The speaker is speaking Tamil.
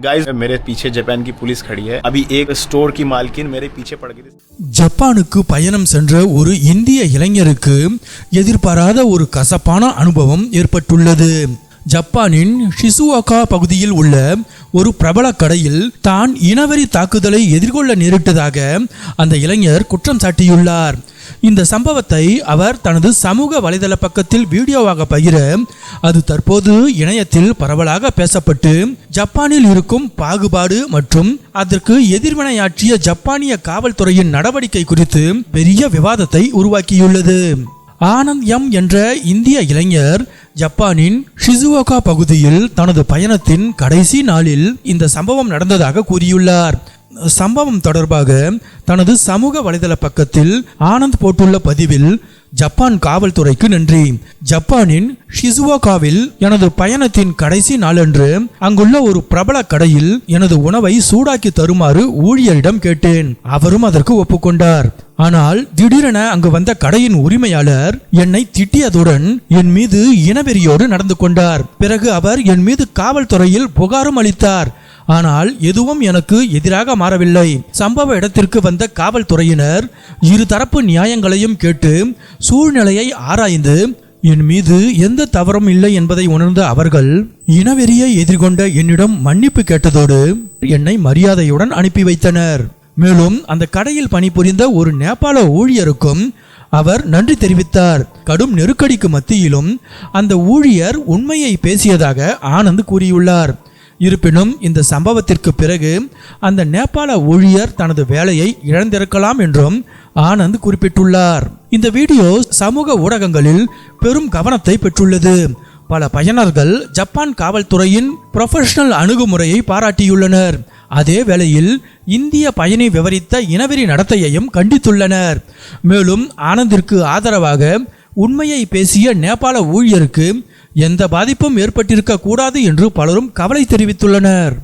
गाइस मेरे पीछे जापान की पुलिस खड़ी है. अभी एक स्टोर की मालकिन मेरे पीछे पड़ गई. ஜப்பானுக்கு பயணம் சென்ற ஒரு இந்திய இளைஞருக்கு எதிர்பாராத ஒரு கசப்பான அனுபவம் ஏற்பட்டுள்ளது. ஜப்பானின் ஷிசுவோகா பகுதியில் உள்ள ஒரு பிரபல கடையில் தான் இனவெறி தாக்குதலை எதிர்கொள்ள நேரிட்டதாக அந்த இளைஞர் குற்றம் சாட்டியுள்ளார். இந்த சம்பவத்தை அவர் தனது சமூக வலைதள பக்கத்தில் வீடியோவாக பகிர அது தற்போது இணையத்தில் பரவலாக பேசப்பட்டு ஜப்பானில் இருக்கும் பாகுபாடு மற்றும் அதற்கு எதிர்வினையாற்றிய ஜப்பானிய காவல்துறையின் நடவடிக்கை குறித்து பெரிய விவாதத்தை உருவாக்கியுள்ளது. ஆனந்த் எம் என்ற இந்திய இளைஞர் ஜப்பானின் ஷிசுவோகா பகுதியில் தனது பயணத்தின் கடைசி நாளில் இந்த சம்பவம் நடந்ததாக கூறியுள்ளார். சம்பவம் தொடர்பாக தனது சமூக வலைதள பக்கத்தில் ஆனந்த் போட்டுள்ள பதிவில், ஜப்பான் காவல்துறைக்கு நன்றி. ஜப்பானின் ஷிசுவோகாவில் எனது பயணத்தின் கடைசி நாளன்று அங்குள்ள ஒரு பிரபல கடையில் எனது உணவை சூடாக்கி தருமாறு ஊழியரிடம் கேட்டேன். அவரும் அதற்கு ஒப்புக்கொண்டார். ஆனால் திடீரென அங்கு வந்த கடையின் உரிமையாளர் என்னை திட்டியதுடன் என் மீது இனவெறியோடு நடந்து கொண்டார். பிறகு அவர் என் மீது காவல்துறையில் புகாரும் அளித்தார். ஆனால் எதுவும் எனக்கு எதிராக மாறவில்லை. சம்பவ இடத்திற்கு வந்த காவல்துறையினர் இருதரப்பு நியாயங்களையும் கேட்டு சூழ்நிலையை ஆராய்ந்து என் மீது எந்த தவறும் இல்லை என்பதை உணர்ந்த அவர்கள் இனவெறியை எதிர்கொண்ட என்னிடம் மன்னிப்பு கேட்டதோடு என்னை மரியாதையுடன் அனுப்பி வைத்தனர். மேலும் அந்த கடையில் பணிபுரிந்த ஒரு நேபாள ஊழியருக்கும் அவர் நன்றி தெரிவித்தார். கடும் நெருக்கடிக்கு மத்தியிலும் அந்த ஊழியர் உண்மையை பேசியதாக ஆனந்த் கூறியுள்ளார். இருப்பினும் இந்த சம்பவத்திற்கு பிறகு அந்த நேபாள ஊழியர் தனது வேலையை இழந்திருக்கலாம் என்றும் ஆனந்த் குறிப்பிட்டுள்ளார். இந்த வீடியோ சமூக ஊடகங்களில் பெரும் கவனத்தை பெற்றுள்ளது. பல பயனர்கள் ஜப்பான் காவல்துறையின் ப்ரொஃபஷனல் அணுகுமுறையை பாராட்டியுள்ளனர். அதே வேளையில் இந்திய பயணி விவரித்த இனவெறி நடத்தையையும் கண்டித்துள்ளனர். மேலும் ஆனந்திற்கு ஆதரவாக உண்மையை பேசிய நேபாள ஊழியருக்கு எந்த பாதிப்பும் ஏற்பட்டிருக்க கூடாது என்று பலரும் கவலை தெரிவித்துள்ளனர்.